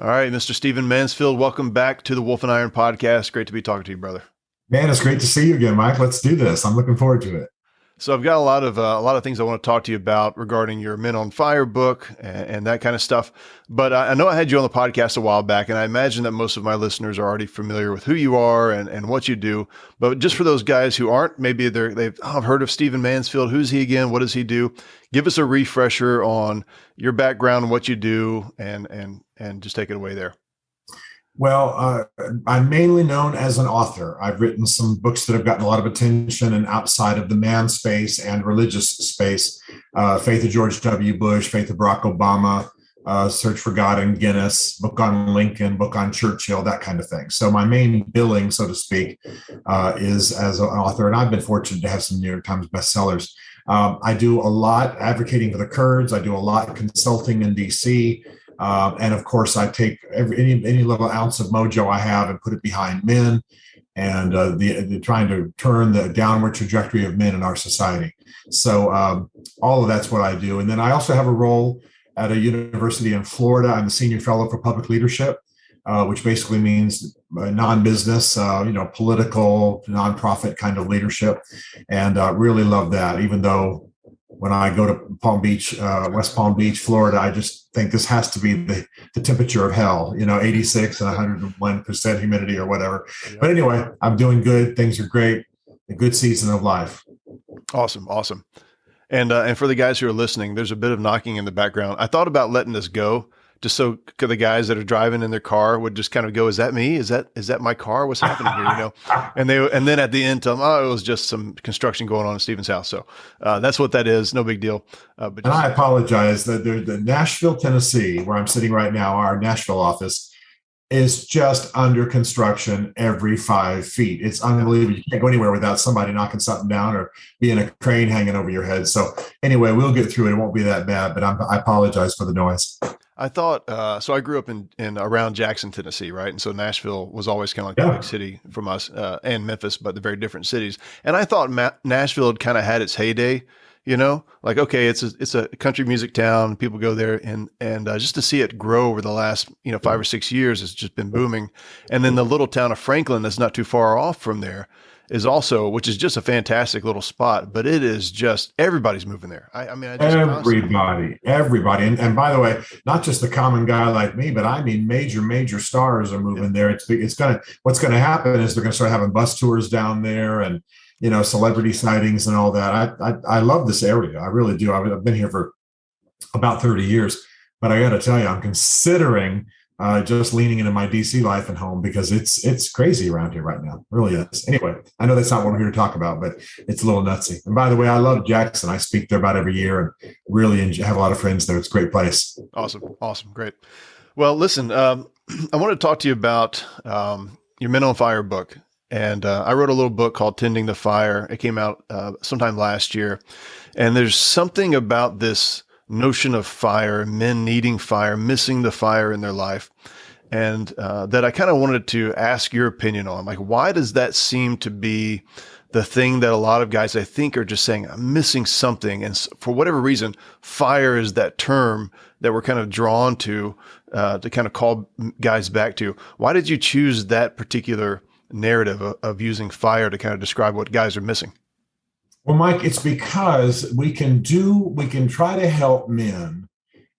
All right, Mr. Stephen Mansfield, welcome back to the Wolf and Iron podcast. Great to be talking to you, brother. Man, it's great to see you again, Mike. Let's do this. I'm looking forward to it. So I've got a lot of things I want to talk to you about regarding your Men on Fire book and that kind of stuff. But I know I had you on the podcast a while back, and I imagine that most of my listeners are already familiar with who you are and what you do. But just for those guys who aren't, maybe I've heard of Stephen Mansfield. Who's he again? What does he do? Give us a refresher on your background and what you do, and just take it away there. Well, I'm mainly known as an author. I've written some books that have gotten a lot of attention and outside of the man space and religious space. Faith of George W. Bush, Faith of Barack Obama, Search for God in Guinness, book on Lincoln, book on Churchill, that kind of thing. So my main billing, so to speak, is as an author, and I've been fortunate to have some New York Times bestsellers. I do a lot advocating for the Kurds. I do a lot consulting in DC. And of course, I take any little ounce of mojo I have and put it behind men and the trying to turn the downward trajectory of men in our society. So all of that's what I do. And then I also have a role at a university in Florida. I'm the senior fellow for public leadership, which basically means non-business, political, nonprofit kind of leadership. And really love that, even though when I go to Palm Beach, West Palm Beach, Florida, I just think this has to be the temperature of hell, 86 and 101% humidity or whatever. Yeah. But anyway, I'm doing good. Things are great. A good season of life. Awesome. And for the guys who are listening, there's a bit of knocking in the background. I thought about letting this go just so the guys that are driving in their car would just kind of go, is that me? Is that my car? What's happening here? And then at the end, tell them, it was just some construction going on in Stephen's house. So that's what that is. No big deal. And I apologize that the Nashville, Tennessee, where I'm sitting right now, our Nashville office is just under construction every 5 feet. It's unbelievable. You can't go anywhere without somebody knocking something down or being a crane hanging over your head. So anyway, we'll get through it. It won't be that bad, but I apologize for the noise. I thought, so I grew up in around Jackson, Tennessee, right? And so Nashville was always kind of like a big city from us, and Memphis, but they're very different cities. And I thought Nashville had kind of had its heyday, like, okay, it's a country music town. People go there and just to see it grow over the last, 5 or 6 years, has just been booming. And then the little town of Franklin that's not too far off from there is also, which is just a fantastic little spot, but it is just, everybody's moving there. Everybody. And by the way, not just the common guy like me, but I mean, major stars are moving there. What's going to happen is they're going to start having bus tours down there and, celebrity sightings and all that. I love this area. I really do. I've been here for about 30 years, but I got to tell you, I'm considering just leaning into my DC life and home because it's crazy around here right now. It really is. Anyway, I know that's not what we're here to talk about, but it's a little nutsy. And by the way, I love Jackson. I speak there about every year and really have a lot of friends there. It's a great place. Awesome. Great. Well, listen, I want to talk to you about your Men on Fire book. And I wrote a little book called Tending the Fire. It came out sometime last year. And there's something about this notion of fire, men needing fire, missing the fire in their life. And that I kind of wanted to ask your opinion on. Like, why does that seem to be the thing that a lot of guys, I think, are just saying, I'm missing something. And for whatever reason, fire is that term that we're kind of drawn to kind of call guys back to. Why did you choose that particular narrative of using fire to kind of describe what guys are missing? Well, Mike, it's because we can try to help men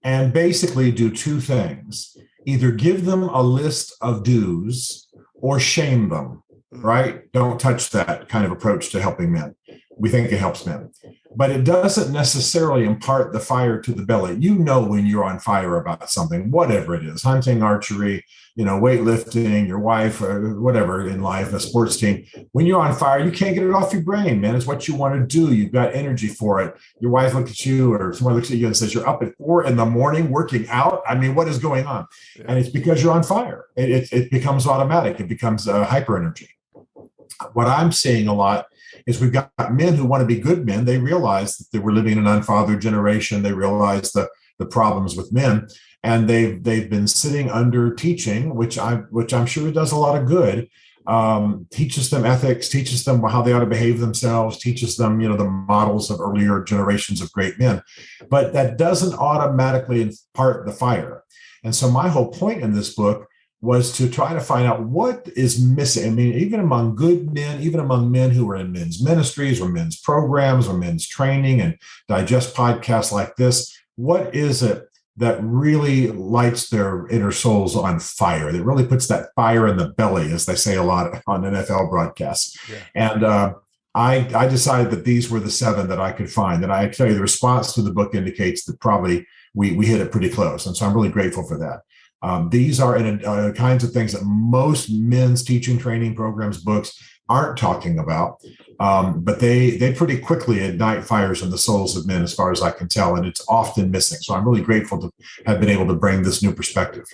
and basically do two things: either give them a list of do's or shame them, right? Don't touch that kind of approach to helping men. We think it helps men, but it doesn't necessarily impart the fire to the belly. When you're on fire about something, whatever it is, hunting, archery, weightlifting, your wife, or whatever in life, a sports team. When you're on fire, you can't get it off your brain, man. It's what you want to do. You've got energy for it. Your wife looks at you or someone looks at you and says, you're up at 4 a.m. working out. I mean, what is going on? Yeah. And it's because you're on fire. It becomes automatic. It becomes hyper energy. What I'm seeing a lot is we've got men who want to be good men. They realize that we're living in an unfathered generation. They realize the problems with men, and they've been sitting under teaching, which I'm sure does a lot of good. Teaches them ethics, teaches them how they ought to behave themselves, teaches them, the models of earlier generations of great men. But that doesn't automatically impart the fire. And so my whole point in this book was to try to find out what is missing. I mean, even among good men, even among men who are in men's ministries or men's programs or men's training and digest podcasts like this, what is it that really lights their inner souls on fire, that really puts that fire in the belly, as they say a lot on NFL broadcasts? Yeah. And I decided that these were the 7 that I could find. And I tell you, the response to the book indicates that probably we hit it pretty close. And so I'm really grateful for that. These are kinds of things that most men's teaching, training programs, books aren't talking about, but they pretty quickly ignite fires in the souls of men, as far as I can tell, and it's often missing. So I'm really grateful to have been able to bring this new perspective.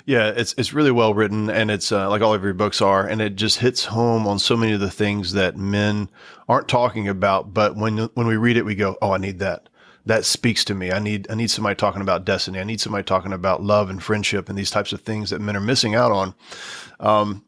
Yeah, it's really well written, and it's like all of your books are, and it just hits home on so many of the things that men aren't talking about. But when we read it, we go, "Oh, I need that. That speaks to me. I need somebody talking about destiny. I need somebody talking about love and friendship and these types of things that men are missing out on."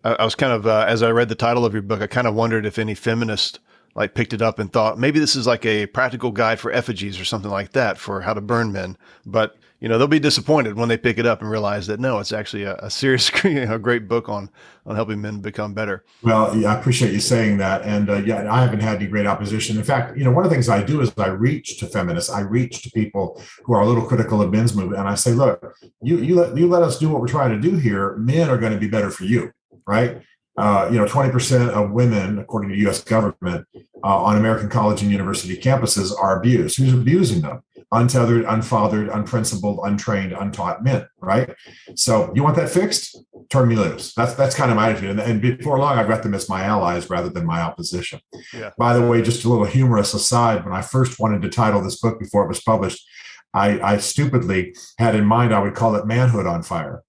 I was kind of, as I read the title of your book, I kind of wondered if any feminist like picked it up and thought maybe this is like a practical guide for effigies or something like that for how to burn men. But they'll be disappointed when they pick it up and realize that no, it's actually a serious, great book on helping men become better. Well, yeah, I appreciate you saying that. And yeah, I haven't had any great opposition. In fact, one of the things I do is I reach to feminists. I reach to people who are a little critical of men's movement. And I say, look, you let us do what we're trying to do here. Men are going to be better for you. Right? 20% of women, according to the U.S. government, on American college and university campuses are abused. Who's abusing them? Untethered, unfathered, unprincipled, untrained, untaught men, right? So you want that fixed? Turn me loose. That's kind of my attitude. And before long, I've got them as my allies rather than my opposition. Yeah. By the way, just a little humorous aside, when I first wanted to title this book before it was published, I stupidly had in mind I would call it Manhood on Fire.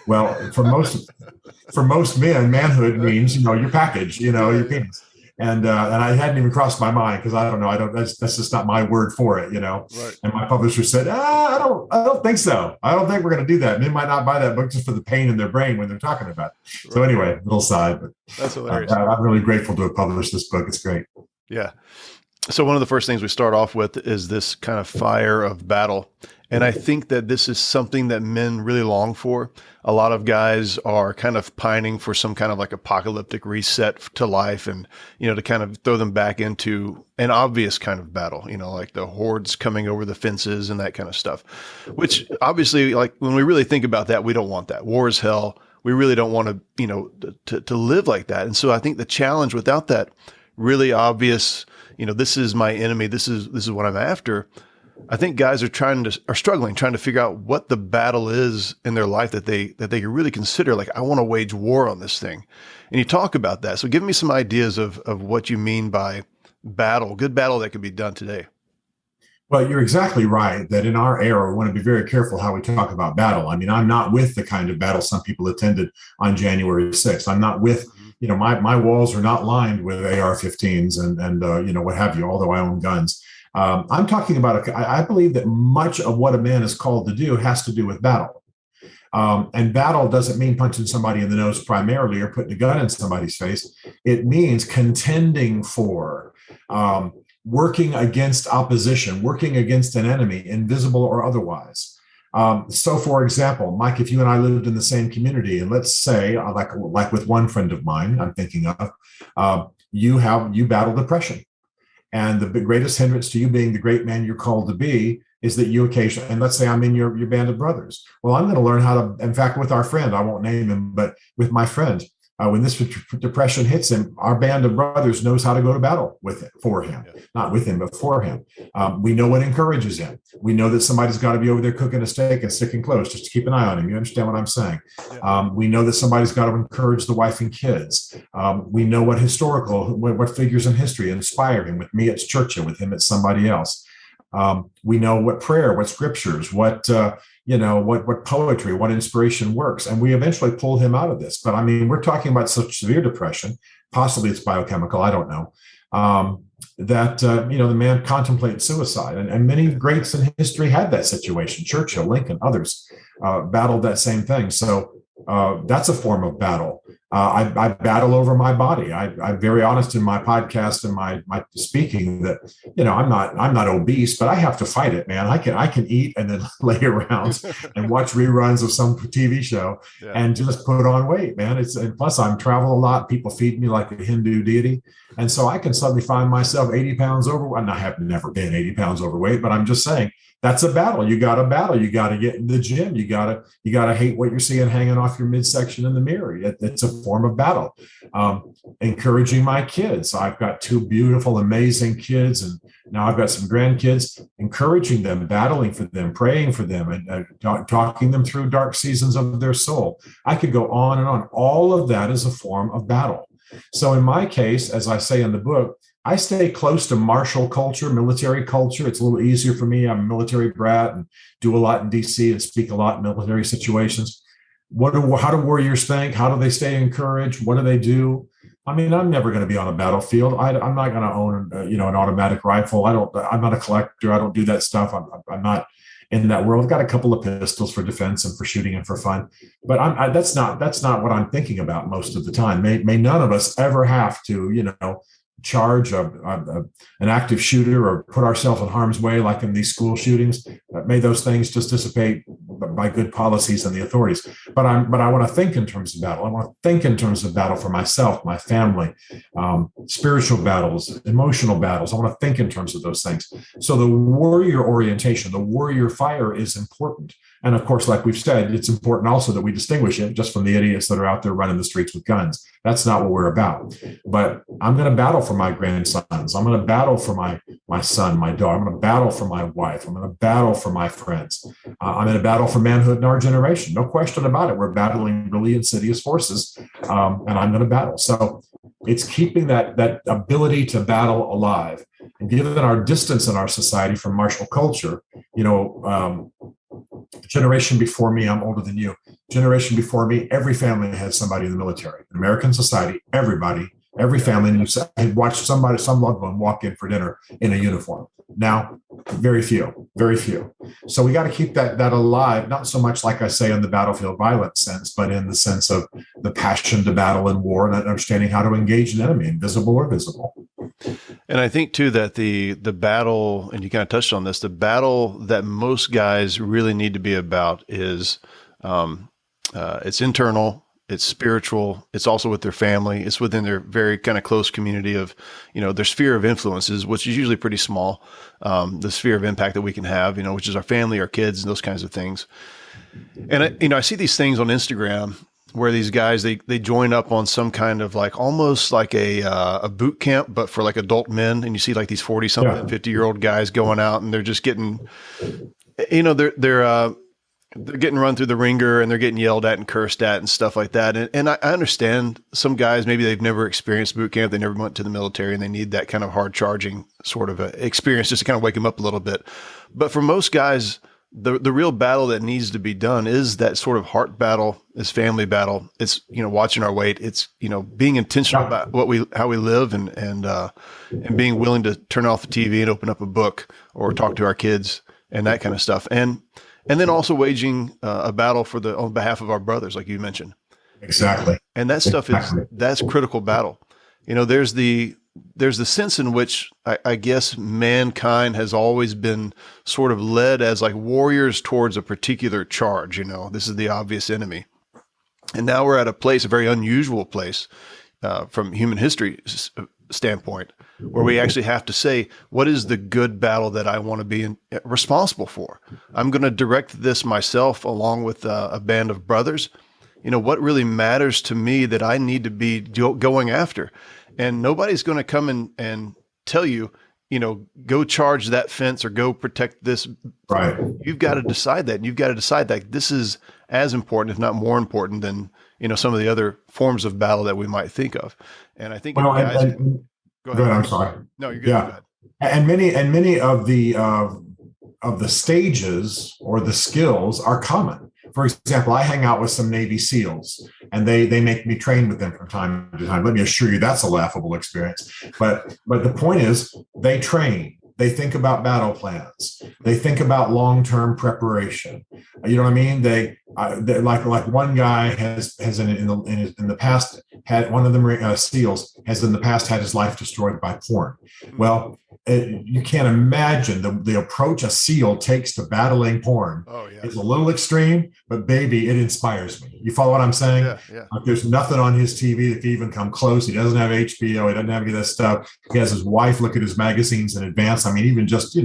Well, for most men, manhood means your package, your penis, and I hadn't even crossed my mind because I don't know, that's just not my word for it, Right. And my publisher said, I don't think so. I don't think we're going to do that. Men might not buy that book just for the pain in their brain when they're talking about it. Right. So anyway, little side, but that's hilarious. I'm really grateful to have published this book. It's great. Yeah. So one of the first things we start off with is this kind of fire of battle. And I think that this is something that men really long for. A lot of guys are kind of pining for some kind of like apocalyptic reset to life and, to kind of throw them back into an obvious kind of battle, like the hordes coming over the fences and that kind of stuff, which obviously, like when we really think about that, we don't want that. War is hell. We really don't want to live like that. And so I think the challenge without that really obvious, this is my enemy. This is what I'm after. I think guys are struggling, trying to figure out what the battle is in their life that they can really consider. Like, I want to wage war on this thing. And you talk about that. So give me some ideas of what you mean by battle, good battle that can be done today. Well, you're exactly right that in our era, we want to be very careful how we talk about battle. I mean, I'm not with the kind of battle some people attended on January 6th. I'm not with, my walls are not lined with AR-15s and what have you, although I own guns. I'm talking about, I believe that much of what a man is called to do has to do with battle. And battle doesn't mean punching somebody in the nose primarily or putting a gun in somebody's face. It means contending for, working against opposition, working against an enemy, invisible or otherwise. So, for example, Mike, if you and I lived in the same community, and let's say, like with one friend of mine I'm thinking of, you battle depression. And the greatest hindrance to you being the great man you're called to be is that you occasionally, and let's say I'm in your band of brothers. Well, I'm going to learn how to, in fact, with our friend, I won't name him, but with my friend, when this depression hits him, our band of brothers knows how to go to battle for him, not with him, but for him. We know what encourages him. We know that somebody's got to be over there cooking a steak and sticking close just to keep an eye on him. You understand what I'm saying? We know that somebody's got to encourage the wife and kids. We know what what figures in history inspire him. With me, it's Churchill. With him, it's somebody else. We know what prayer, what scriptures, what poetry, what inspiration works. And we eventually pull him out of this. But I mean, we're talking about such severe depression, possibly it's biochemical, I don't know, that the man contemplates suicide. And many greats in history had that situation. Churchill, Lincoln, others battled that same thing. So that's a form of battle. I battle over my body. I'm very honest in my podcast and my speaking that, I'm not obese, but I have to fight it, man. I can eat and then lay around and watch reruns of some TV show Yeah. and just put on weight, man. And plus I'm travel a lot. People feed me like a Hindu deity. And so I can suddenly find myself 80 pounds overweight. And I have never been 80 pounds overweight, but I'm just saying that's a battle. You got to battle. You got to get in the gym. You got to hate what you're seeing hanging off your midsection in the mirror. It's a form of battle. Encouraging my kids. I've got two beautiful, amazing kids, and now I've got some grandkids. Encouraging them, battling for them, praying for them, and talking them through dark seasons of their soul. I could go on and on. All of that is a form of battle. So in my case, as I say in the book, I stay close to martial culture, military culture. It's a little easier for me. I'm a military brat and do a lot in DC and speak a lot in military situations. How do warriors think? How do they stay encouraged? What do they do? I mean, I'm never going to be on a battlefield. I'm not going to own, an automatic rifle. I'm not a collector. I don't do that stuff. I'm not in that world. I've got a couple of pistols for defense and for shooting and for fun, but that's not what I'm thinking about most of the time. May none of us ever have to, charge an active shooter or put ourselves in harm's way like in these school shootings. May those things just dissipate by good policies and the authorities. But I want to think in terms of battle. I want to think in terms of battle for myself, my family, spiritual battles, emotional battles. I want to think in terms of those things. So the warrior orientation, the warrior fire is important. And of course, like we've said, it's important also that we distinguish it just from the idiots that are out there running the streets with guns. That's not what we're about. But I'm going to battle for my grandsons. I'm going to battle for my son, my daughter. I'm going to battle for my wife. I'm going to battle for my friends. I'm going to battle for manhood in our generation. No question about it. We're battling really insidious forces, and I'm going to battle. So it's keeping that ability to battle alive. And given our distance in our society from martial culture, generation before me, I'm older than you. Generation before me, every family had somebody in the military. In American society, every family had watched some loved one walk in for dinner in a uniform. Now, very few. So we got to keep that alive, not so much like I say in the battlefield violence sense, but in the sense of the passion to battle in war and understanding how to engage an enemy, invisible or visible. And I think too that the battle, and you kind of touched on this, the battle that most guys really need to be about is it's internal, it's spiritual, it's also with their family, it's within their very kind of close community of, their sphere of influences, which is usually pretty small, the sphere of impact that we can have, which is our family, our kids, and those kinds of things. And I see these things on Instagram where these guys, they join up on some kind of like almost like a boot camp, but for like adult men. And you see like these 40 something, 50-year-old guys going out and they're just getting, they're getting run through the ringer and they're getting yelled at and cursed at and stuff like that. And I understand some guys, maybe they've never experienced boot camp. They never went to the military and they need that kind of hard charging sort of a experience just to kind of wake them up a little bit. But for most guys, the real battle that needs to be done is that sort of heart battle, is family battle. It's, watching our weight. It's, being intentional about how we live and being willing to turn off the TV and open up a book or talk to our kids and that kind of stuff. And then also waging a battle on behalf of our brothers, like you mentioned. Exactly. And that stuff that's critical battle. There's the sense in which I guess mankind has always been sort of led as like warriors towards a particular charge. This is the obvious enemy. And now we're at a very unusual place from human history standpoint, where we actually have to say, what is the good battle that I want to be responsible for? I'm going to direct this myself along with a band of brothers. What really matters to me that I need to be going after? And nobody's going to come and tell you, go charge that fence or go protect this. Right. You've got to decide that. And you've got to decide that this is as important, if not more important than, some of the other forms of battle that we might think of. And I think Well, guys, go ahead. I'm sorry. No, you're good. Yeah. Go ahead. And many of the stages or the skills are common. For example, I hang out with some Navy SEALs and they make me train with them from time to time. Let me assure you that's a laughable experience. But the point is they train. They think about battle plans. They think about long-term preparation. You know what I mean? They like one guy has in the past had one of the SEALs has in the past had his life destroyed by porn. Well, you can't imagine the approach a SEAL takes to battling porn. Oh yeah. Is a little extreme, but baby, it inspires me. You follow what I'm saying? Yeah, yeah. Like, there's nothing on his TV that can even come close. He doesn't have HBO. He doesn't have any of that stuff. He has his wife look at his magazines in advance. I mean, even just,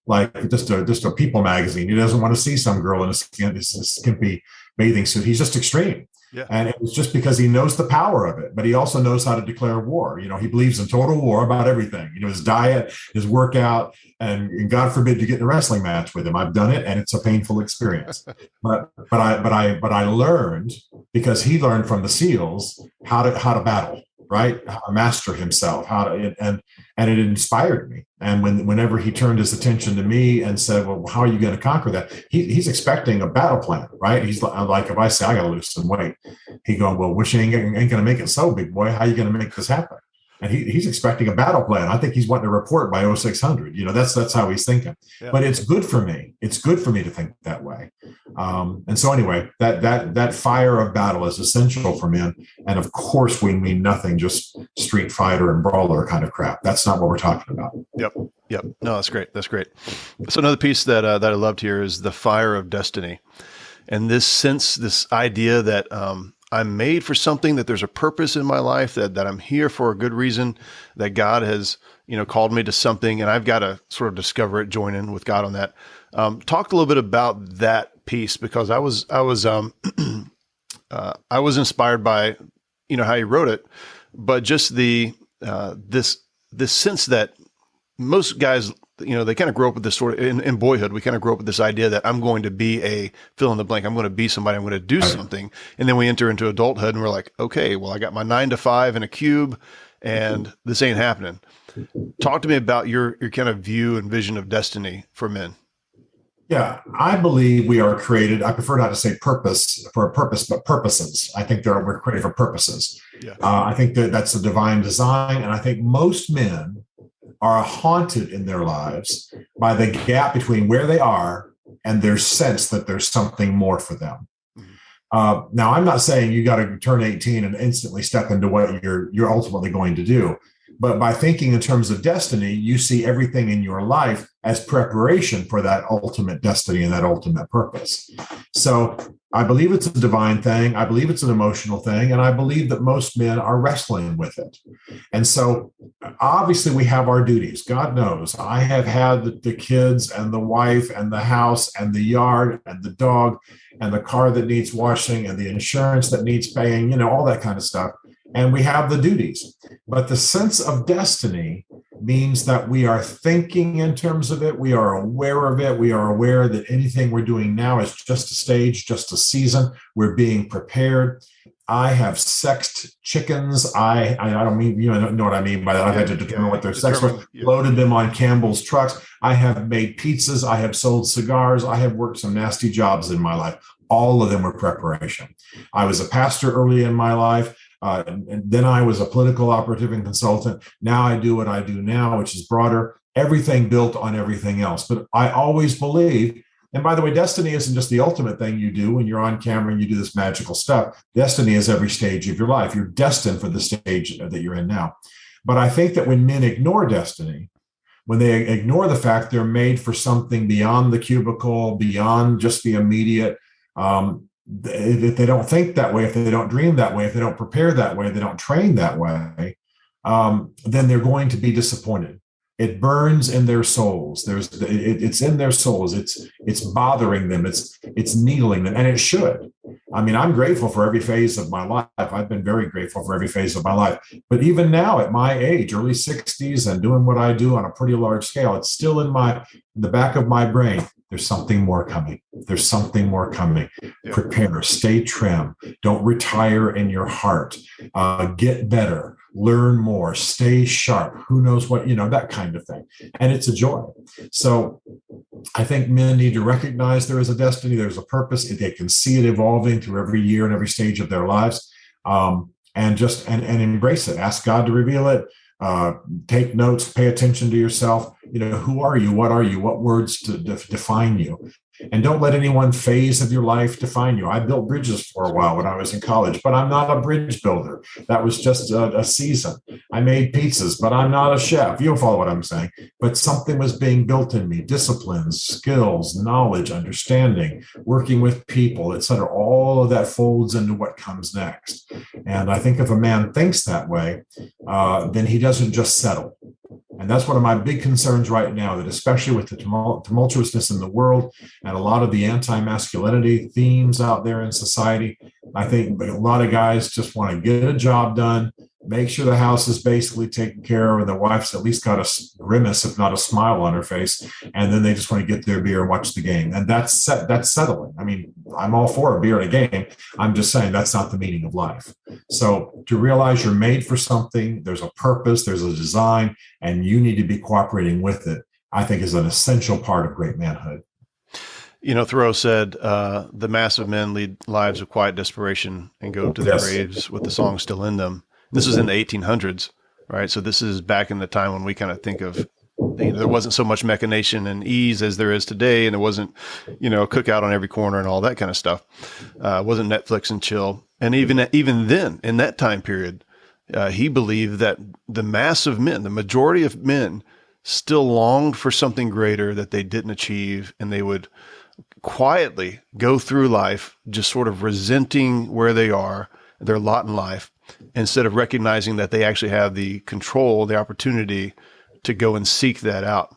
like just a People magazine. He doesn't want to see some girl in a skimpy bathing suit. He's just extreme. Yeah. And it's just because he knows the power of it, but he also knows how to declare war. He believes in total war about everything, his diet, his workout, and God forbid you get in a wrestling match with him. I've done it, and it's a painful experience. but I learned, because he learned from the SEALs how to battle, right? How to master himself, and it inspired me. And whenever he turned his attention to me and said, well, how are you going to conquer that? He's expecting a battle plan, right? He's like, if I say I got to lose some weight, he going, well, which ain't going to make it so, big boy. How are you going to make this happen? And he's expecting a battle plan. I think he's wanting to report by 0600. That's how he's thinking. Yeah. But it's good for me. It's good for me to think that way. And so anyway, that fire of battle is essential for men. And of course, we mean nothing just street fighter and brawler kind of crap. That's not what we're talking about. Yep. No, that's great. That's great. So another piece that I loved here is the fire of destiny, and this idea that I'm made for something, that there's a purpose in my life, that I'm here for a good reason, that God has, called me to something, and I've got to sort of discover it, join in with God on that. Talk a little bit about that piece, because I was inspired by, how you wrote it, but just this sense that most guys, they kind of grow up with this sort of, in boyhood, we kind of grow up with this idea that I'm going to be a fill in the blank. I'm going to be somebody, I'm going to do something. And then we enter into adulthood and we're like, okay, well, I got my 9 to 5 in a cube and this ain't happening. Talk to me about your kind of view and vision of destiny for men. Yeah, I believe we are created. I prefer not to say purpose for a purpose, but purposes. I think we're created for purposes. Yeah. I think that's a divine design. And I think most men are haunted in their lives by the gap between where they are and their sense that there's something more for them. Now, I'm not saying you got to turn 18 and instantly step into what you're ultimately going to do. But by thinking in terms of destiny, you see everything in your life as preparation for that ultimate destiny and that ultimate purpose. So I believe it's a divine thing. I believe it's an emotional thing. And I believe that most men are wrestling with it. And so obviously we have our duties. God knows I have had the kids and the wife and the house and the yard and the dog and the car that needs washing and the insurance that needs paying, all that kind of stuff. And we have the duties. But the sense of destiny means that we are thinking in terms of it. We are aware of it. We are aware that anything we're doing now is just a stage, just a season. We're being prepared. I have sexed chickens. I don't mean, know what I mean by that. I've had to determine what their sex was, loaded them on Campbell's trucks. I have made pizzas. I have sold cigars. I have worked some nasty jobs in my life. All of them were preparation. I was a pastor early in my life. And then I was a political operative and consultant. Now I do what I do now, which is broader, everything built on everything else. But I always believe, and by the way, destiny isn't just the ultimate thing you do when you're on camera and you do this magical stuff. Destiny is every stage of your life. You're destined for the stage that you're in now. But I think that when men ignore destiny, when they ignore the fact they're made for something beyond the cubicle, beyond just the immediate, if they don't think that way, if they don't dream that way, if they don't prepare that way, they don't train that way, then they're going to be disappointed. It burns in their souls. It's in their souls. It's bothering them. It's needling them, and it should. I mean, I'm grateful for every phase of my life. I've been very grateful for every phase of my life. But even now, at my age, early 60s, and doing what I do on a pretty large scale, it's still in the back of my brain. There's something more coming. There's something more coming. Yeah. Prepare, stay trim. Don't retire in your heart. Get better, learn more, stay sharp. Who knows what, that kind of thing. And it's a joy. So I think men need to recognize there is a destiny, there's a purpose. They can see it evolving through every year and every stage of their lives. And embrace it. Ask God to reveal it. Take notes, pay attention to yourself. Who are you? What are you? What words to define you? And don't let any one phase of your life define you. I built bridges for a while when I was in college, but I'm not a bridge builder. That was just a season. I made pizzas, but I'm not a chef. You'll follow what I'm saying. But something was being built in me: disciplines, skills, knowledge, understanding, working with people, et cetera. All of that folds into what comes next. And I think if a man thinks that way, then he doesn't just settle. And that's one of my big concerns right now, that especially with the tumultuousness in the world and a lot of the anti-masculinity themes out there in society, I think a lot of guys just want to get a job done, make sure the house is basically taken care of, and the wife's at least got a grimace, if not a smile on her face, and then they just want to get their beer and watch the game. And that's settling. I mean, I'm all for a beer and a game. I'm just saying that's not the meaning of life. So to realize you're made for something, there's a purpose, there's a design, and you need to be cooperating with it, I think is an essential part of great manhood. You know, Thoreau said, the mass of men lead lives of quiet desperation and go to their graves with the song still in them. This was in the 1800s, right? So this is back in the time when we kind of think of, there wasn't so much machination and ease as there is today. And there wasn't, cookout on every corner and all that kind of stuff. It wasn't Netflix and chill. And even then, in that time period, he believed that the mass of men, the majority of men, still longed for something greater that they didn't achieve. And they would quietly go through life, just sort of resenting where they are, their lot in life, instead of recognizing that they actually have the control, the opportunity to go and seek that out.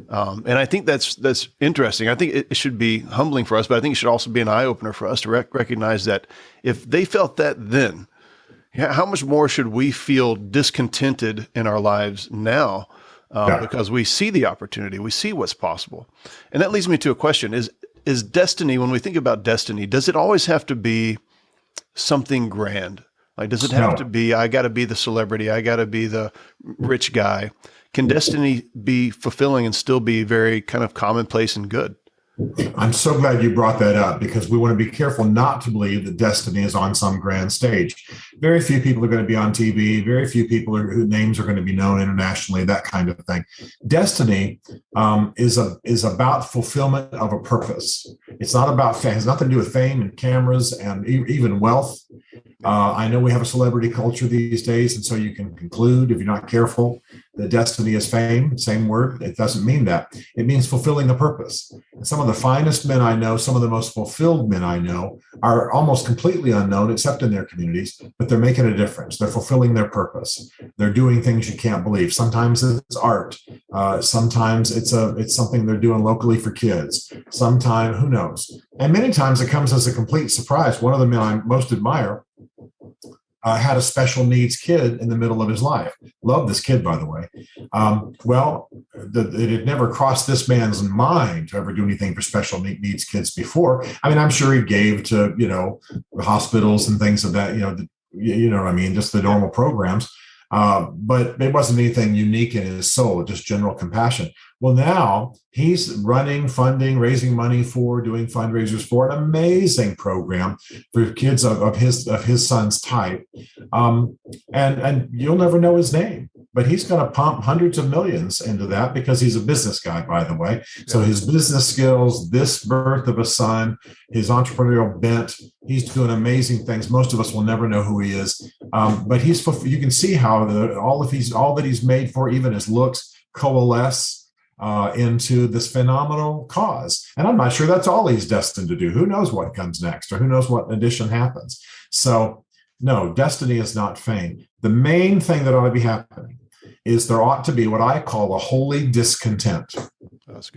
And I think that's interesting. I think it should be humbling for us, but I think it should also be an eye opener for us to recognize that if they felt that then, how much more should we feel discontented in our lives now? Because we see the opportunity, we see what's possible. And that leads me to a question: is destiny, when we think about destiny, does it always have to be something grand? Like, does it have to be, I got to be the celebrity, I got to be the rich guy? Can destiny be fulfilling and still be very kind of commonplace and good? I'm so glad you brought that up, because we want to be careful not to believe that destiny is on some grand stage. Very few people are going to be on TV. Very few people whose names are going to be known internationally, that kind of thing. Destiny is about fulfillment of a purpose. It's not about fame. It has nothing to do with fame and cameras and even wealth. I know we have a celebrity culture these days, and so you can conclude, if you're not careful, that destiny is fame. Same word. It doesn't mean that. It means fulfilling a purpose. And some of the finest men I know, some of the most fulfilled men I know, are almost completely unknown, except in their communities, but they're making a difference. They're fulfilling their purpose. They're doing things you can't believe. Sometimes it's art. Sometimes it's something they're doing locally for kids. Sometimes, who knows? And many times it comes as a complete surprise. One of the men I most admire had a special needs kid in the middle of his life. Love this kid, by the way. It had never crossed this man's mind to ever do anything for special needs kids before. I mean, I'm sure he gave to, hospitals and things of that, what I mean, just the normal programs. But it wasn't anything unique in his soul, just general compassion. Well, now he's running, funding, raising money for, doing fundraisers for an amazing program for kids of his son's type. And you'll never know his name, but he's going to pump hundreds of millions into that because he's a business guy, by the way. So his business skills, this birth of a son, his entrepreneurial bent, he's doing amazing things. Most of us will never know who he is. But you can see how all that he's made for, even his looks, coalesce into this phenomenal cause. And I'm not sure that's all he's destined to do. Who knows what comes next, or who knows what addition happens. So no, destiny is not fame. The main thing that ought to be happening is there ought to be what I call a holy discontent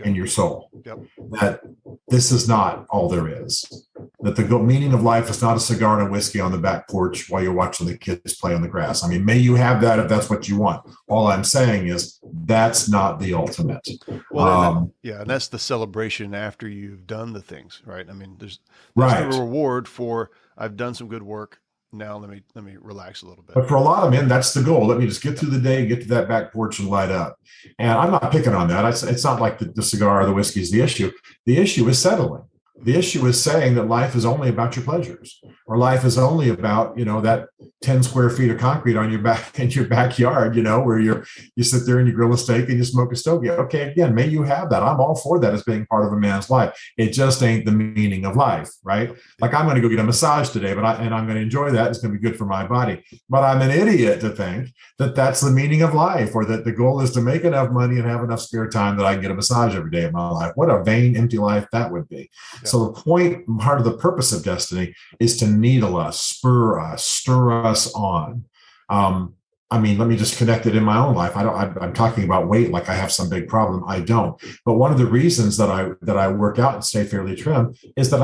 in your soul. Yep. That this is not all there is. That the meaning of life is not a cigar and a whiskey on the back porch while you're watching the kids play on the grass. I mean, may you have that if that's what you want. All I'm saying is that's not the ultimate. Well, and that's the celebration after you've done the things, right? I mean, there's the reward for, I've done some good work. Now let me relax a little bit. But for a lot of men, that's the goal. Let me just get through the day, get to that back porch and light up. And I'm not picking on that. It's not like the cigar or the whiskey is the issue. The issue is settling. The issue is saying that life is only about your pleasures, or life is only about, that 10 square feet of concrete on your back in your backyard, where you sit there and you grill a steak and you smoke a stogie. Okay, again, may you have that. I'm all for that as being part of a man's life. It just ain't the meaning of life, right? Like, I'm going to go get a massage today, and I'm going to enjoy that. It's going to be good for my body. But I'm an idiot to think that that's the meaning of life, or that the goal is to make enough money and have enough spare time that I can get a massage every day of my life. What a vain, empty life that would be. Yeah. So the point, part of the purpose of destiny is to needle us, spur us, stir us on. Let me just connect it in my own life. I'm talking about weight like I have some big problem. I don't. But one of the reasons that I work out and stay fairly trim is that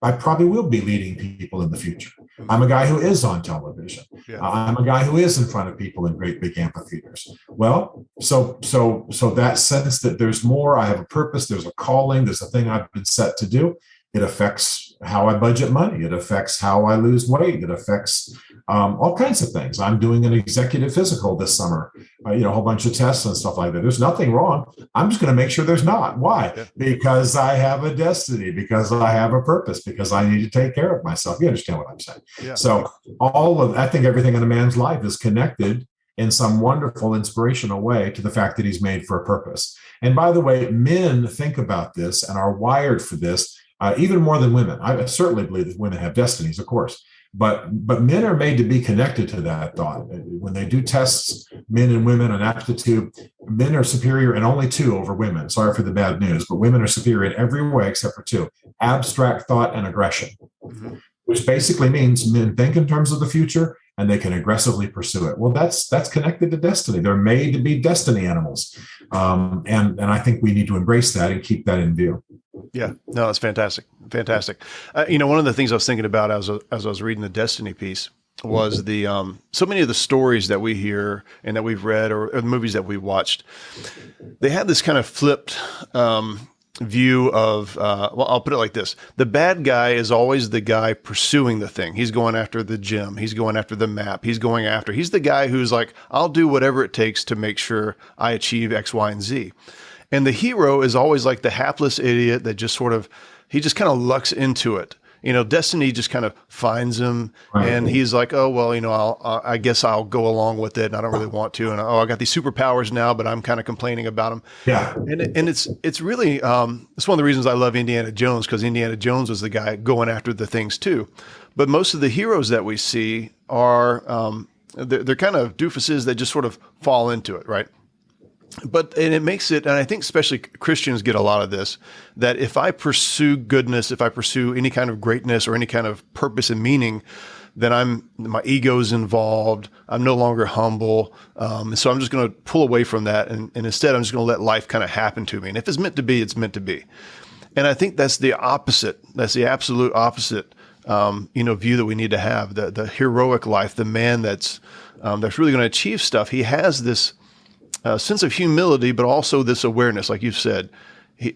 I probably will be leading people in the future. I'm a guy who is on television. Yeah. I'm a guy who is in front of people in great big amphitheaters. Well, so that sense that there's more, I have a purpose, there's a calling, there's a thing I've been set to do. It affects how I budget money. It affects how I lose weight. It affects all kinds of things. I'm doing an executive physical this summer, a whole bunch of tests and stuff like that. There's nothing wrong. I'm just going to make sure there's not. Why? Yeah. Because I have a destiny, because I have a purpose, because I need to take care of myself. You understand what I'm saying? Yeah. So I think everything in a man's life is connected in some wonderful, inspirational way to the fact that he's made for a purpose. And by the way, men think about this and are wired for this. Even more than women. I certainly believe that women have destinies, of course, but men are made to be connected to that thought. When they do tests, men and women on aptitude, men are superior in only 2 over women. Sorry for the bad news, but women are superior in every way except for 2: abstract thought and aggression, which basically means men think in terms of the future and they can aggressively pursue it. Well, that's connected to destiny. They're made to be destiny animals. And I think we need to embrace that and keep that in view. Yeah, no, that's fantastic. Fantastic. One of the things I was thinking about as I was reading the Destiny piece was the so many of the stories that we hear and that we've read or the movies that we watched, they have this kind of flipped view of, I'll put it like this. The bad guy is always the guy pursuing the thing. He's going after the gym. He's going after the map. He's the guy who's like, I'll do whatever it takes to make sure I achieve X, Y, and Z. And the hero is always like the hapless idiot that just he just kind of lucks into it. Destiny just kind of finds him, and he's like, oh, well, I guess I'll go along with it, and I don't really want to. And I got these superpowers now, but I'm kind of complaining about them. Yeah. And it's really, it's one of the reasons I love Indiana Jones, because Indiana Jones was the guy going after the things too. But most of the heroes that we see are, they're kind of doofuses that just sort of fall into it, right? And it makes it, and I think especially Christians get a lot of this, that if I pursue goodness, if I pursue any kind of greatness or any kind of purpose and meaning, then my ego's involved. I'm no longer humble. And so I'm just going to pull away from that. And instead, I'm just going to let life kind of happen to me. And if it's meant to be, it's meant to be. And I think that's the opposite. That's the absolute opposite, view that we need to have. The heroic life, the man that's really going to achieve stuff. He has this sense of humility, but also this awareness, like you've said,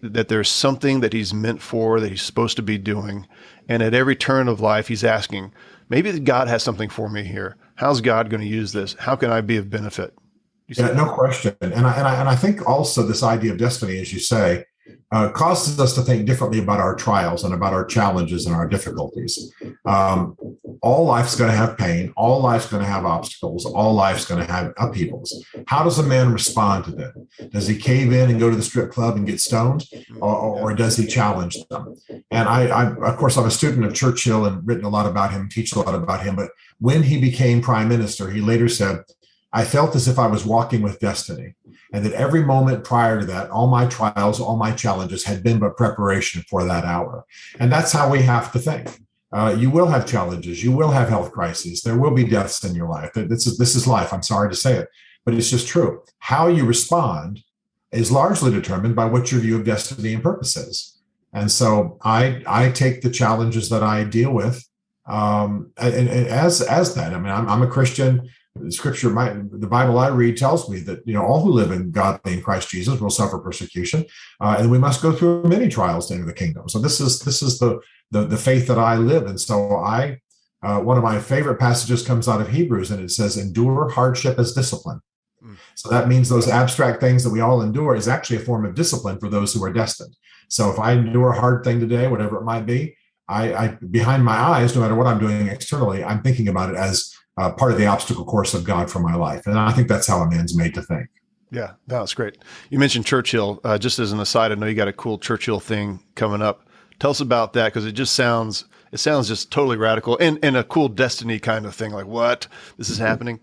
that there's something that he's meant for, that he's supposed to be doing. And at every turn of life, he's asking, maybe God has something for me here. How's God going to use this? How can I be of benefit? Yeah, no question. And I think also this idea of destiny, as you say, causes us to think differently about our trials and about our challenges and our difficulties. All life's going to have pain. All life's going to have obstacles. All life's going to have upheavals. How does a man respond to them? Does he cave in and go to the strip club and get stoned, or does he challenge them? And of course, I'm a student of Churchill and written a lot about him, teach a lot about him. But when he became prime minister, he later said, I felt as if I was walking with destiny, and that every moment prior to that, all my trials, all my challenges had been but preparation for that hour. And that's how we have to think. You will have challenges. You will have health crises. There will be deaths in your life. This is life. I'm sorry to say it, but it's just true. How you respond is largely determined by what your view of destiny and purpose is. And so I take the challenges that I deal with and as that. I mean, I'm a Christian. The scripture, the Bible I read tells me that, all who live in godly in Christ Jesus will suffer persecution, and we must go through many trials to enter the kingdom. So this is the faith that I live. And so one of my favorite passages comes out of Hebrews, and it says, endure hardship as discipline. So that means those abstract things that we all endure is actually a form of discipline for those who are destined. So if I endure a hard thing today, whatever it might be, I behind my eyes, no matter what I'm doing externally, I'm thinking about it as part of the obstacle course of God for my life. And I think that's how a man's made to think. Yeah, that's great. You mentioned Churchill. Just as an aside, I know you got a cool Churchill thing coming up. Tell us about that, because it sounds just totally radical and a cool destiny kind of thing. Like, what? This is happening?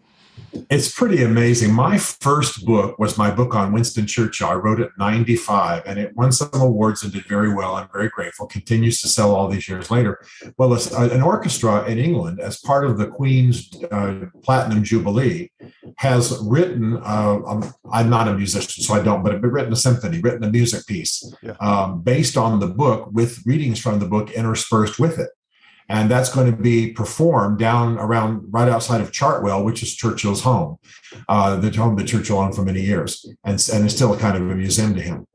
It's pretty amazing. My first book was my book on Winston Churchill. I wrote it in 95 and it won some awards and did very well. I'm very grateful. Continues to sell all these years later. Well, an orchestra in England, as part of the Queen's Platinum Jubilee, has written, I'm not a musician, so I don't, but written a symphony, written a music piece based on the book, with readings from the book interspersed with it. And that's going to be performed down around right outside of Chartwell, which is Churchill's home, the home that Churchill owned for many years, and it's still kind of a museum to him.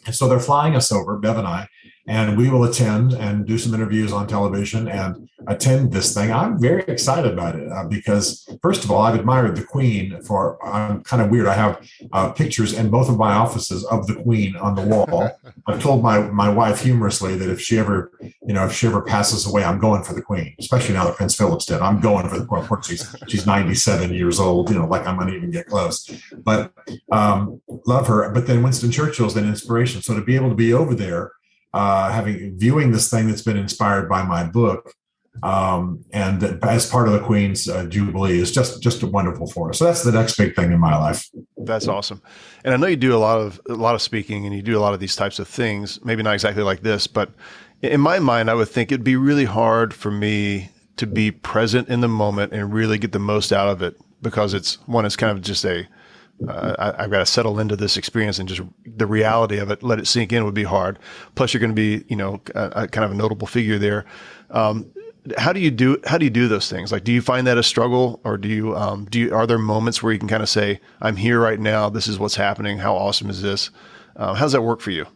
And so they're flying us over, Bev and I, and we will attend and do some interviews on television and attend this thing. I'm very excited about it because, first of all, I've admired the Queen I'm kind of weird. I have pictures in both of my offices of the Queen on the wall. I've told my wife humorously that if she ever passes away, I'm going for the Queen, especially now that Prince Philip's dead. I'm going for the Queen. Of course, she's 97 years old, like I'm going to even get close. But love her. But then Winston Churchill's an inspiration. So to be able to be over there, viewing this thing that's been inspired by my book, and as part of the Queen's Jubilee is just wonderful for us. So that's the next big thing in my life. That's awesome. And I know you do a lot of speaking, and you do a lot of these types of things, maybe not exactly like this, but in my mind, I would think it'd be really hard for me to be present in the moment and really get the most out of it, because it's kind of just I've got to settle into this experience, and just the reality of it, let it sink in, would be hard. Plus, you're going to be, kind of a notable figure there. How do you do those things? Like, do you find that a struggle, or are there moments where you can kind of say, I'm here right now, this is what's happening, how awesome is this? How does that work for you?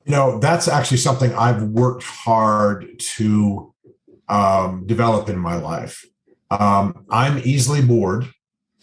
That's actually something I've worked hard to develop in my life. I'm easily bored.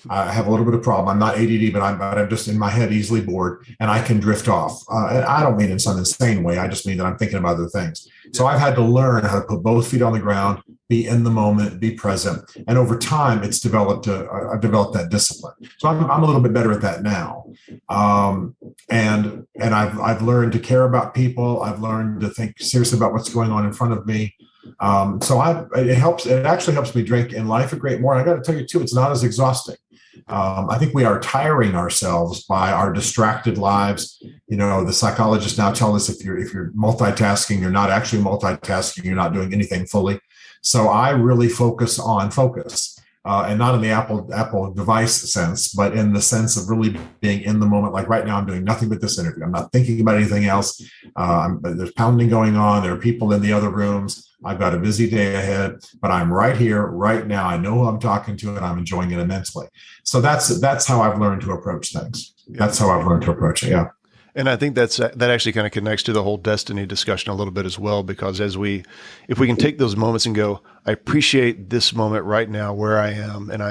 I have a little bit of problem. I'm not ADD, but I'm just in my head easily bored, and I can drift off. And I don't mean in some insane way. I just mean that I'm thinking about other things. So I've had to learn how to put both feet on the ground, be in the moment, be present. And over time, I've developed that discipline. So I'm a little bit better at that now. And I've learned to care about people. I've learned to think seriously about what's going on in front of me. It actually helps me drink in life a great more. And I got to tell you too, it's not as exhausting. I think we are tiring ourselves by our distracted lives. The psychologists now tell us if you're multitasking, you're not actually multitasking, you're not doing anything fully. So I really focus on focus, and not in the Apple device sense, but in the sense of really being in the moment. Like right now, I'm doing nothing but this interview. I'm not thinking about anything else. There's pounding going on. There are people in the other rooms. I've got a busy day ahead, but I'm right here, right now. I know who I'm talking to, and I'm enjoying it immensely. So that's how I've learned to approach things. That's how I've learned to approach it. Yeah. And I think that actually kind of connects to the whole destiny discussion a little bit as well, because if we can take those moments and go, I appreciate this moment right now where I am, and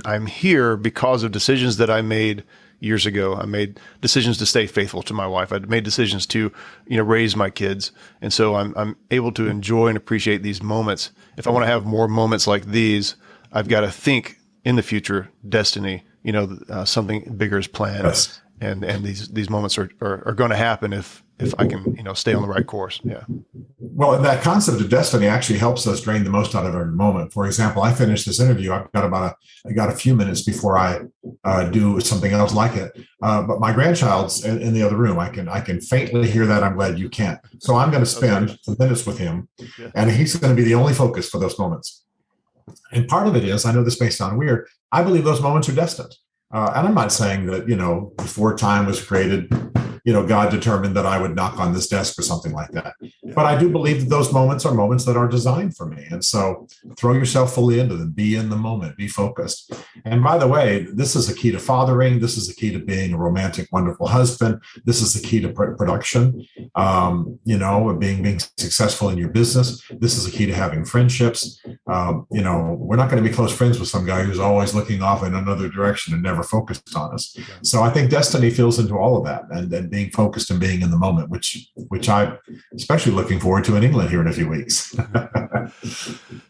I'm here because of decisions that I made years ago. I made decisions to stay faithful to my wife. I made decisions to, raise my kids. And so I'm able to enjoy and appreciate these moments. If I want to have more moments like these, I've got to think in the future, destiny, something bigger is planned. Yes. And these moments are going to happen if I can, stay on the right course. Yeah. Well, and that concept of destiny actually helps us drain the most out of every moment. For example, I finished this interview. I got a few minutes before I do something else like it. But my grandchild's in the other room. I can faintly hear that. I'm glad you can't. So I'm going to spend some minutes with him, and he's going to be the only focus for those moments. And part of it is, I know this may sound weird, I believe those moments are destined. And I'm not saying that, before time was created, God determined that I would knock on this desk or something like that. Yeah. But I do believe that those moments are moments that are designed for me. And so throw yourself fully into them, be in the moment, be focused. And by the way, this is a key to fathering. This is the key to being a romantic, wonderful husband. This is the key to production, being successful in your business. This is a key to having friendships. We're not going to be close friends with some guy who's always looking off in another direction and never focused on us. Yeah. So I think destiny feels into all of that, and being focused and being in the moment, which I'm especially looking forward to in England here in a few weeks.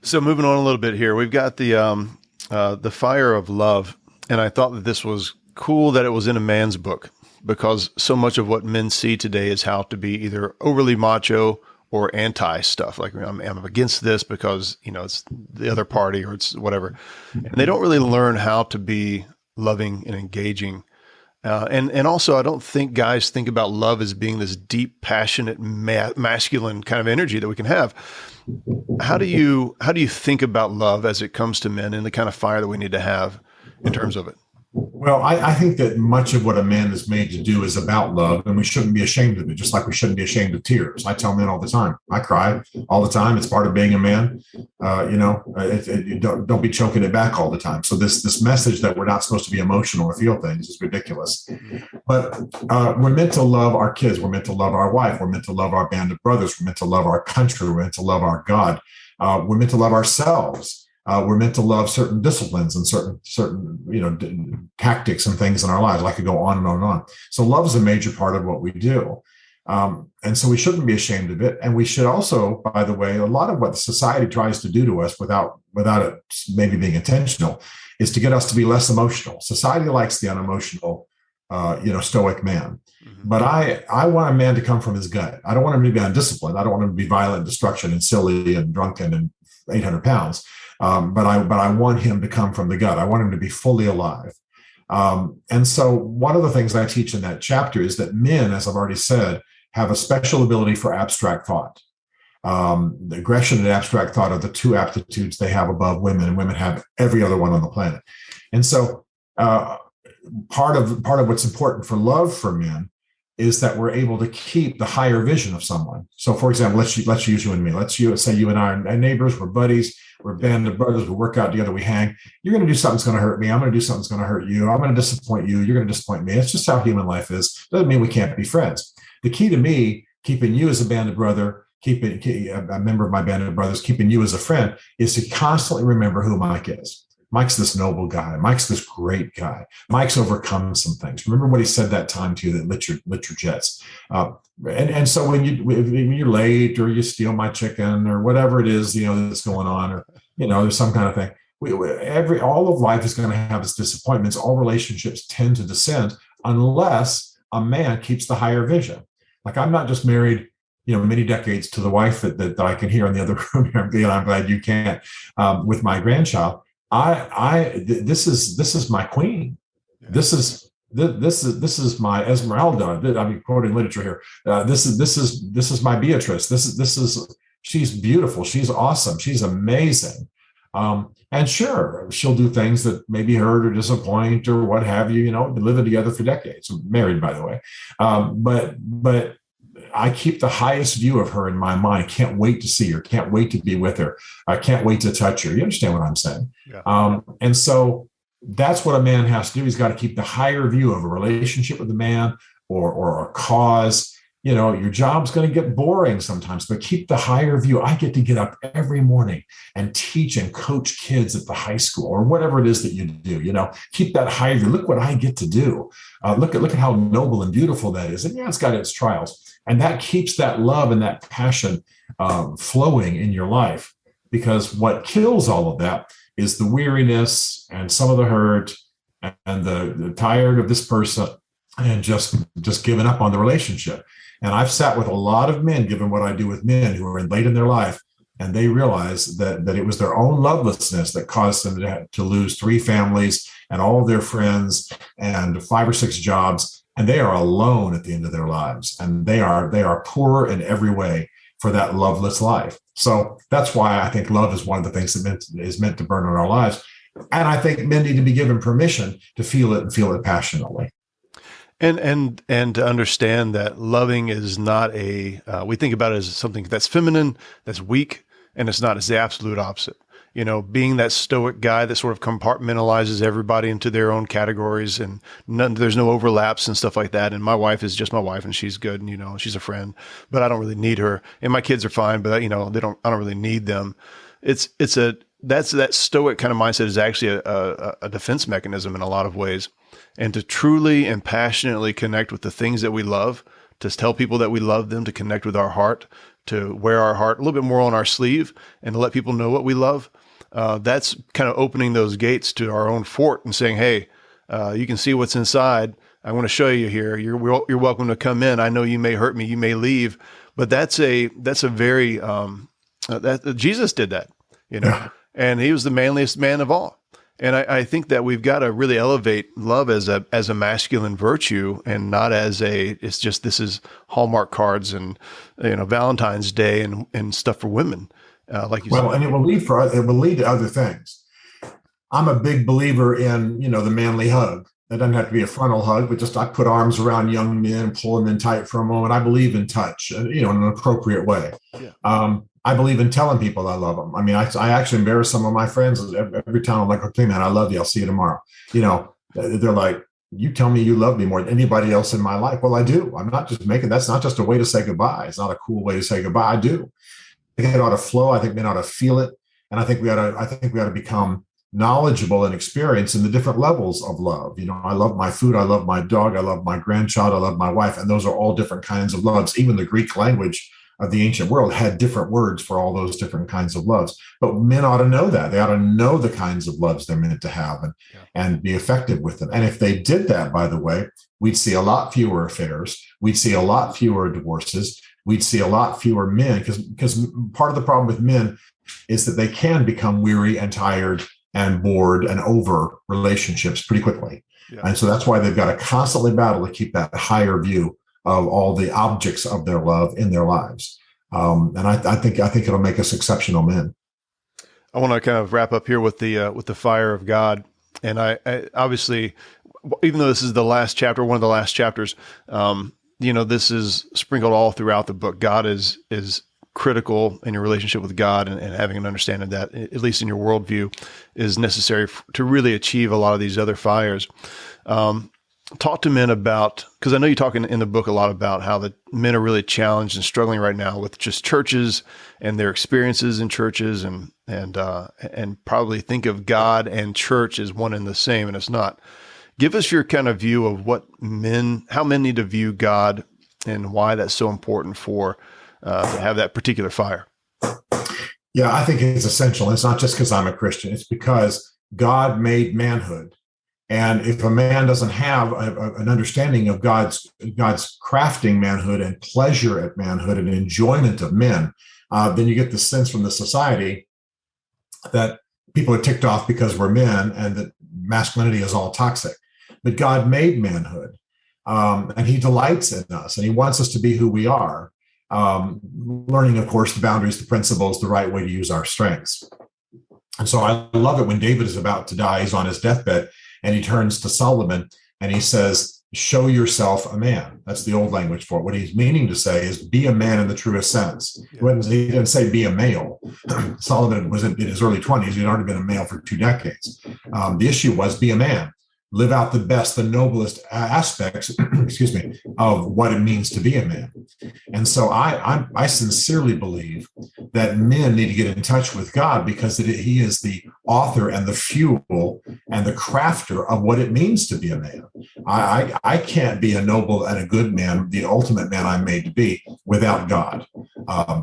So moving on a little bit here, we've got the fire of love, and I thought that this was cool that it was in a man's book, because so much of what men see today is how to be either overly macho or anti stuff. Like, I'm against this because, it's the other party or it's whatever. And they don't really learn how to be loving and engaging. And also, I don't think guys think about love as being this deep, passionate, masculine kind of energy that we can have. How do you think about love as it comes to men and the kind of fire that we need to have in terms of it? Well, I think that much of what a man is made to do is about love, and we shouldn't be ashamed of it, just like we shouldn't be ashamed of tears. I tell men all the time, I cry all the time. It's part of being a man. Don't be choking it back all the time. So this message that we're not supposed to be emotional or feel things is ridiculous. But we're meant to love our kids. We're meant to love our wife. We're meant to love our band of brothers. We're meant to love our country. We're meant to love our God. We're meant to love ourselves. We're meant to love certain disciplines and certain tactics and things in our lives. I could go on and on and on. So love is a major part of what we do. And so we shouldn't be ashamed of it. And we should also, by the way, a lot of what society tries to do to us without it maybe being intentional is to get us to be less emotional. Society likes the unemotional, stoic man. Mm-hmm. But I want a man to come from his gut. I don't want him to be undisciplined. I don't want him to be violent, destruction, and silly and drunken and 800 pounds. But I want him to come from the gut. I want him to be fully alive. And so one of the things I teach in that chapter is that men, as I've already said, have a special ability for abstract thought. The aggression and abstract thought are the two aptitudes they have above women, and women have every other one on the planet. And so part of what's important for love for men is that we're able to keep the higher vision of someone. So, for example, let's use you and me. Let's say you and I are neighbors, we're buddies, we're a band of brothers, we work out together, we hang. You're going to do something that's going to hurt me. I'm going to do something that's going to hurt you. I'm going to disappoint you. You're going to disappoint me. It's just how human life is. Doesn't mean we can't be friends. The key to me, keeping you as a band of brother, keeping a member of my band of brothers, keeping you as a friend, is to constantly remember who Mike is. Mike's this noble guy. Mike's this great guy. Mike's overcome some things. Remember what he said that time to you that lit your jets. And so when you're late or you steal my chicken or whatever it is, that's going on, or there's some kind of thing. All of life is going to have its disappointments. All relationships tend to descend unless a man keeps the higher vision. Like, I'm not just married, many decades to the wife that I can hear in the other room. I'm glad you can't, with my grandchild. This is my queen. Yeah. This is my Esmeralda. I'm quoting literature here. This is my Beatrice. She's beautiful. She's awesome. She's amazing. And sure, she'll do things that maybe hurt or disappoint or what have you. Been living together for decades. Married, by the way. But I keep the highest view of her in my mind. Can't wait to see her. Can't wait to be with her. I can't wait to touch her. You understand what I'm saying? Yeah. And so that's what a man has to do. He's got to keep the higher view of a relationship with a man or a cause. Your job's going to get boring sometimes, but keep the higher view. I get to get up every morning and teach and coach kids at the high school or whatever it is that you do. Keep that higher view. Look what I get to do. Look at how noble and beautiful that is. And yeah, it's got its trials. And that keeps that love and that passion flowing in your life, because what kills all of that is the weariness and some of the hurt and the tired of this person and just giving up on the relationship. And I've sat with a lot of men, given what I do with men who are late in their life, and they realize that it was their own lovelessness that caused them to lose 3 families and all of their friends and 5 or 6 jobs. And they are alone at the end of their lives. And they are poor in every way for that loveless life. So that's why I think love is one of the things that is meant to burn in our lives. And I think men need to be given permission to feel it and feel it passionately. And to understand that loving is not we think about it as something that's feminine, that's weak, and it's not. It's the absolute opposite. Being that stoic guy that sort of compartmentalizes everybody into their own categories, and there's no overlaps and stuff like that. And my wife is just my wife, and she's good, and she's a friend, but I don't really need her. And my kids are fine, but I don't really need them. It's that stoic kind of mindset is actually a defense mechanism in a lot of ways. And to truly and passionately connect with the things that we love, to tell people that we love them, to connect with our heart, to wear our heart a little bit more on our sleeve and to let people know what we love. That's kind of opening those gates to our own fort and saying, hey, you can see what's inside. I want to show you here. You're welcome to come in. I know you may hurt me. You may leave, but that's a very, that Jesus did that, and he was the manliest man of all. And I think that we've got to really elevate love as a masculine virtue and not as it's just, this is Hallmark cards and, Valentine's Day and stuff for women. Like you said. And it will lead to other things. I'm a big believer in, the manly hug. That doesn't have to be a frontal hug, but just I put arms around young men and pull them in tight for a moment. I believe in touch, in an appropriate way. Yeah. I believe in telling people I love them. I mean, I actually embarrass some of my friends every time. I'm like, okay, man, I love you. I'll see you tomorrow. They're like, you tell me you love me more than anybody else in my life. Well, I do. I'm not just that's not just a way to say goodbye. It's not a cool way to say goodbye. I do. I think it ought to flow. I think men ought to feel it. And I think we ought to become knowledgeable and experienced in the different levels of love. I love my food. I love my dog. I love my grandchild. I love my wife. And those are all different kinds of loves. Even the Greek language of the ancient world had different words for all those different kinds of loves. But men ought to know that. They ought to know the kinds of loves they're meant to have and be effective with them. And if they did that, by the way, we'd see a lot fewer affairs. We'd see a lot fewer divorces. We'd see a lot fewer men, because part of the problem with men is that they can become weary and tired and bored and over relationships pretty quickly. Yeah. And so that's why they've got to constantly battle to keep that higher view of all the objects of their love in their lives. And I think it'll make us exceptional men. I want to kind of wrap up here with the fire of God. And I obviously, even though this is the last chapter, one of the last chapters, this is sprinkled all throughout the book. God is critical in your relationship with God, and having an understanding that, at least in your worldview, is necessary to really achieve a lot of these other fires. Talk to men about, because I know you talk in the book a lot about how the men are really challenged and struggling right now with just churches and their experiences in churches, and probably think of God and church as one and the same, and it's not. Give us your kind of view of how men need to view God and why that's so important for to have that particular fire. Yeah, I think it's essential. It's not just because I'm a Christian. It's because God made manhood. And if a man doesn't have an understanding of God's crafting manhood and pleasure at manhood and enjoyment of men, then you get the sense from the society that people are ticked off because we're men and that masculinity is all toxic. But God made manhood, and he delights in us, and he wants us to be who we are, learning, of course, the boundaries, the principles, the right way to use our strengths. And so I love it when David is about to die. He's on his deathbed, and he turns to Solomon, and he says, show yourself a man. That's the old language for it. What he's meaning to say is be a man in the truest sense. He didn't say be a male. Solomon was in his early 20s. He'd already been a male for 2 decades. The issue was be a man. Live out the best, the noblest aspects, of what it means to be a man. And so I sincerely believe that men need to get in touch with God, because he is the author and the fuel and the crafter of what it means to be a man. I can't be a noble and a good man, the ultimate man I'm made to be, without God.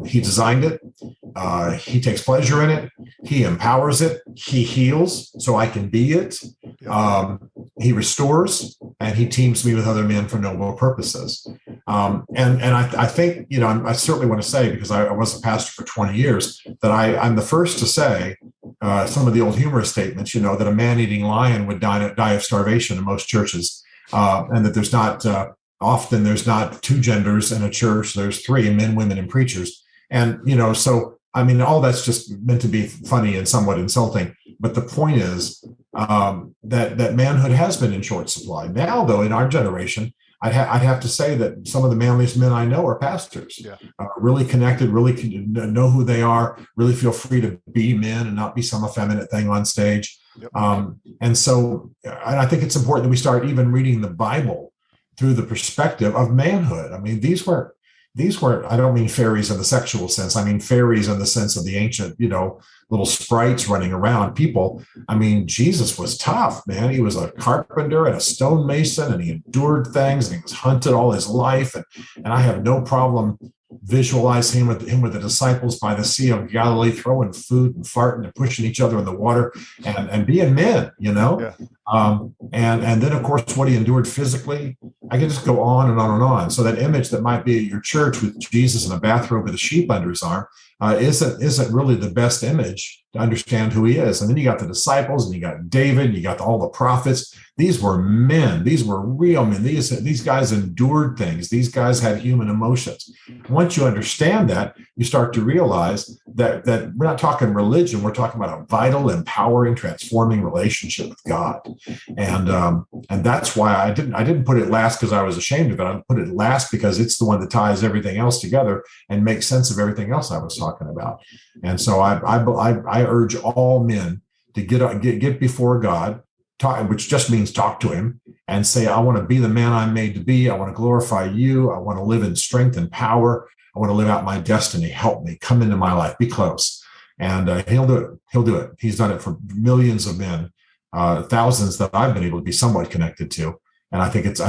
He designed it. He takes pleasure in it. He empowers it. He heals so I can be it. He restores, and he teams me with other men for noble purposes. And I think, I certainly want to say, because I was a pastor for 20 years, that I'm the first to say some of the old humorous statements, that a man-eating lion would die of starvation in most churches, and that there's not often there's not 2 genders in a church. There's 3, men, women, and preachers. And, so, all that's just meant to be funny and somewhat insulting. But the point is that manhood has been in short supply. Now, though, in our generation, I'd have to say that some of the manliest men I know are pastors. Yeah. Really connected, really know who they are, really feel free to be men and not be some effeminate thing on stage. Yep. And I think it's important that we start even reading the Bible through the perspective of manhood. These were these weren't, I don't mean fairies in the sexual sense. I mean fairies in the sense of the ancient, little sprites running around. People, I mean, Jesus was tough, man. He was a carpenter and a stonemason, and he endured things, and he was hunted all his life. And I have no problem visualizing him with the disciples by the Sea of Galilee, throwing food and farting and pushing each other in the water and being men, Yeah. And then of course what he endured physically. I can just go on and on and on. So that image that might be at your church with Jesus in a bathrobe with a sheep under his arm isn't really the best image to understand who he is. And then you got the disciples, and you got David, and you got all the prophets. These were men. These were real men. These guys endured things. These guys had human emotions. Once you understand that, you start to realize that we're not talking religion. We're talking about a vital, empowering, transforming relationship with God. And that's why I didn't put it last because I was ashamed of it. I put it last because it's the one that ties everything else together and makes sense of everything else I was talking about. And so I urge all men to get before God, which just means talk to him and say, I want to be the man I'm made to be. I want to glorify you. I want to live in strength and power. I want to live out my destiny. Help me. Come into my life. Be close. And he'll do it. He'll do it. He's done it for millions of men, thousands that I've been able to be somewhat connected to. And I think it's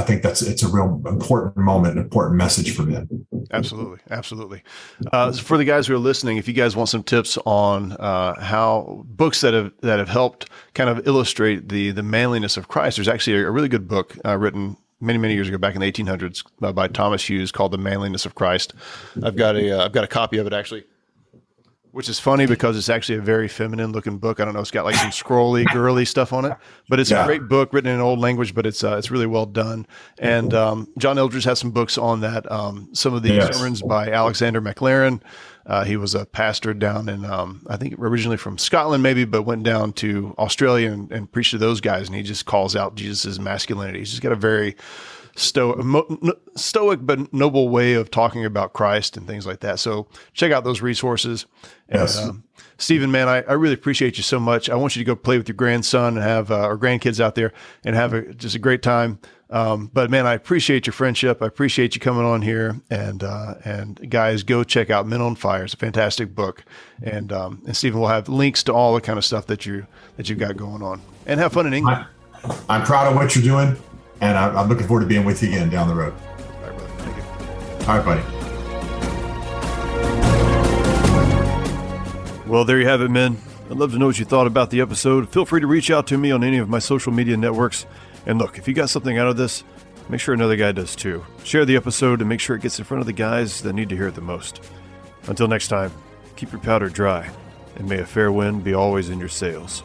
a real important moment, an important message for men. Absolutely. Absolutely. For the guys who are listening, if you guys want some tips on how books that have helped kind of illustrate the manliness of Christ, there's actually a really good book written many, many years ago, back in the 1800s, by Thomas Hughes, called The Manliness of Christ. I've got a copy of it actually, which is funny because it's actually a very feminine looking book. I don't know. It's got like some scrolly, girly stuff on it, but it's a great book written in an old language, but it's really well done. And John Eldredge has some books on that. Some of the sermons by Alexander MacLaren. He was a pastor down in, I think originally from Scotland maybe, but went down to Australia and preached to those guys. And he just calls out Jesus' masculinity. He's just got a very stoic but noble way of talking about Christ and things like that. So check out those resources. Yes. And, Stephen, man, I really appreciate you so much. I want you to go play with your grandson and have our grandkids out there and have just a great time. But man, I appreciate your friendship. I appreciate you coming on here. And guys, go check out Men on Fire. It's a fantastic book. And Stephen will have links to all the kind of stuff that you've got going on. And have fun in England. I'm proud of what you're doing. And I'm looking forward to being with you again down the road. All right, brother. Thank you. All right, buddy. Well, there you have it, men. I'd love to know what you thought about the episode. Feel free to reach out to me on any of my social media networks. And look, if you got something out of this, make sure another guy does too. Share the episode and make sure it gets in front of the guys that need to hear it the most. Until next time, keep your powder dry, and may a fair wind be always in your sails.